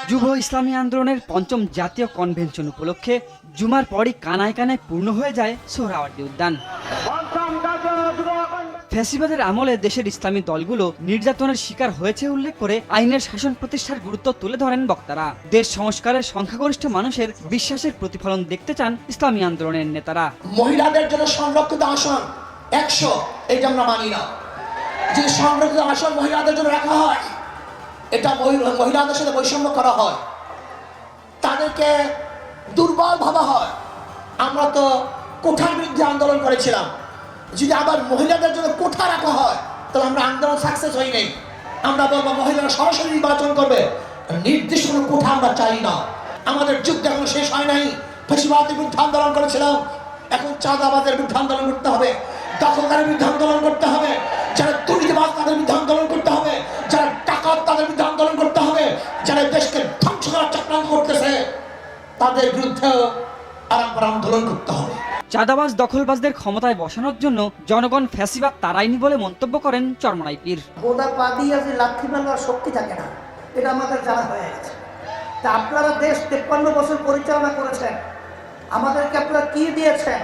যুব ইসলামী আন্দোলনের পঞ্চম জাতীয় কনভেনশন উপলক্ষে জুমার পরই কানায় কানায় পূর্ণ হয়ে যায় সোহরাওয়ার্দী উদ্যান। ফ্যাসিবাদের আমলে দেশের ইসলামী দলগুলো নির্যাতনের শিকার হয়েছে উল্লেখ করে আইনের শাসন প্রতিষ্ঠার গুরুত্ব তুলে ধরেন বক্তারা। দেশ সংস্কারের সংখ্যাগরিষ্ঠ মানুষের বিশ্বাসের প্রতিফলন দেখতে চান ইসলামী আন্দোলনের নেতারা। মহিলাদের জন্য সংরক্ষিত আসন 100, এটা আমরা মানি না। যে সংরক্ষিত আসন মহিলাদের জন্য রাখা হয়, এটা মহিলাদের সাথে বৈষম্য করা হয়, তাদেরকে দুর্বল ভাবা হয়। আমরা তো কোঠার বিরুদ্ধে আন্দোলন করেছিলাম। যদি আবার মহিলাদের জন্য কোঠা রাখা হয়, তাহলে আমরা আন্দোলন সাকসেস হই নাই। আমরা বলবো মহিলারা সরাসরি নির্বাচন করবে, নির্দিষ্ট কোনো কোঠা আমরা চাই না। আমাদের যুদ্ধ এখন শেষ হয় নাই। ফ্যাসিবাদের বিরুদ্ধে আন্দোলন করেছিলাম, এখন চাঁদাবাজের বিরুদ্ধে আন্দোলন করতে হবে, দখলদারের বিরুদ্ধে আন্দোলন করতে হবে, যারা দুর্নীতিবাজ তাদের বিরুদ্ধে আন্দোলন করতে হবে, যারা ডাকাত তাদের বিরুদ্ধে আন্দোলন করতে হবে, যারা দেশকে ধ্বংস করার চক্রান্ত করতেছে তাদের বিরুদ্ধেও আরেকবার আন্দোলন করতে হবে। চাঁদাবাজ দখলবাজদের ক্ষমতায় বসানোর জন্য জনগণ ফ্যাসিবাদ তারাইনি বলে মন্তব্য করেন চরমনাই পীর। গোদা পা দিয়ে যে লাথি মারবার শক্তি থাকে না, এটা আমাদের জানা হয়ে গেছে। তা আপনারা দেশ 53 বছর পরিচালনা করেছেন, আমাদেরকে আপনারা কি দিয়েছেন?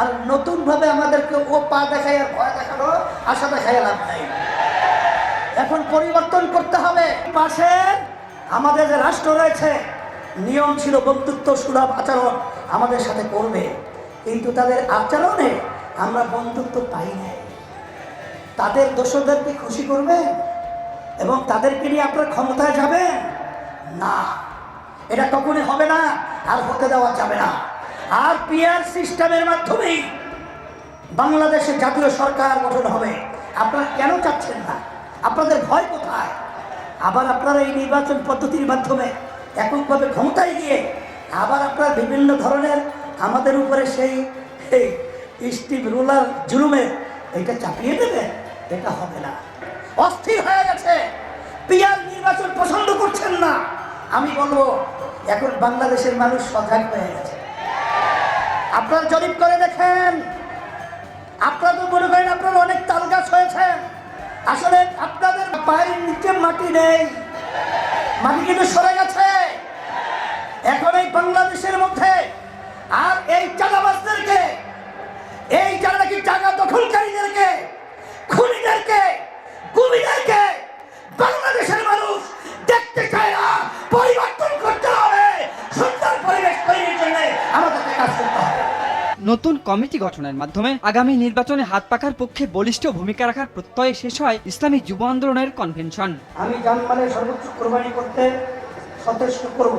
আর নতুনভাবে আমাদেরকে ও পা দেখায় আর ভয় দেখানো, আশা দেখায় লাভ নাই। এখন পরিবর্তন করতে হবে। পাশে আমাদের যে রাষ্ট্র রয়েছে, নিয়ম ছিল বন্ধুত্ব সুলভ আচরণ আমাদের সাথে করবে, কিন্তু তাদের আচরণে আমরা বন্ধুত্ব পাই নাই। তাদের দোষদেরকে খুশি করবে এবং তাদেরকে নিয়ে আপনার ক্ষমতায় যাবেন না, এটা কখনই হবে না, আর হতে দেওয়া যাবে না। আর পিআর সিস্টেমের মাধ্যমেই বাংলাদেশে জাতীয় সরকার গঠন হবে। আপনারা কেন চাচ্ছেন না? আপনাদের ভয় কোথায়? আবার আপনারা এই নির্বাচন পদ্ধতির মাধ্যমে এককভাবে ক্ষমতায় গিয়ে আবার আপনারা বিভিন্ন ধরনের আমাদের উপরে সেই স্টিভ রুলার জুলুমের এটা চাপিয়ে দেবে, এটা হবে না। অস্থির হয়ে গেছে, পিআর নির্বাচন পছন্দ করছেন না। আমি বলবো এখন বাংলাদেশের মানুষ সজাগ হয়ে গেছে। আপনারা জরিপ করে দেখেন, আপনারা তো মনে করেন আপনারা অনেক তাল গাছ হয়েছেন, আসলে আপনাদের পায়ের নিচে মাটি নেই, মাটি কিন্তু সরে গেছে। এখন এই বাংলাদেশের মধ্যে আর এই চাঁদাবাজদেরকে, এই যারা নাকি জায়গা দখলকারীদেরকে, খুনিদেরকে, কুমিদেরকে বাংলাদেশের মানুষ দেখতে চায় না। পরিবর্তন করতে হবে, সুন্দর পরিবেশ তৈরির জন্য আমাদেরকে কাজ করতে হবে। নতুন কমিটি গঠনের মাধ্যমে আগামী নির্বাচনে হাত পাকার পক্ষে বলিষ্ঠ ভূমিকা রাখার প্রত্যয়ে শেষ হয় ইসলামী যুব আন্দোলনের কনভেনশন। আমি জানমালের সর্বোচ্চ কোরবানি করতে সচেষ্ট করব।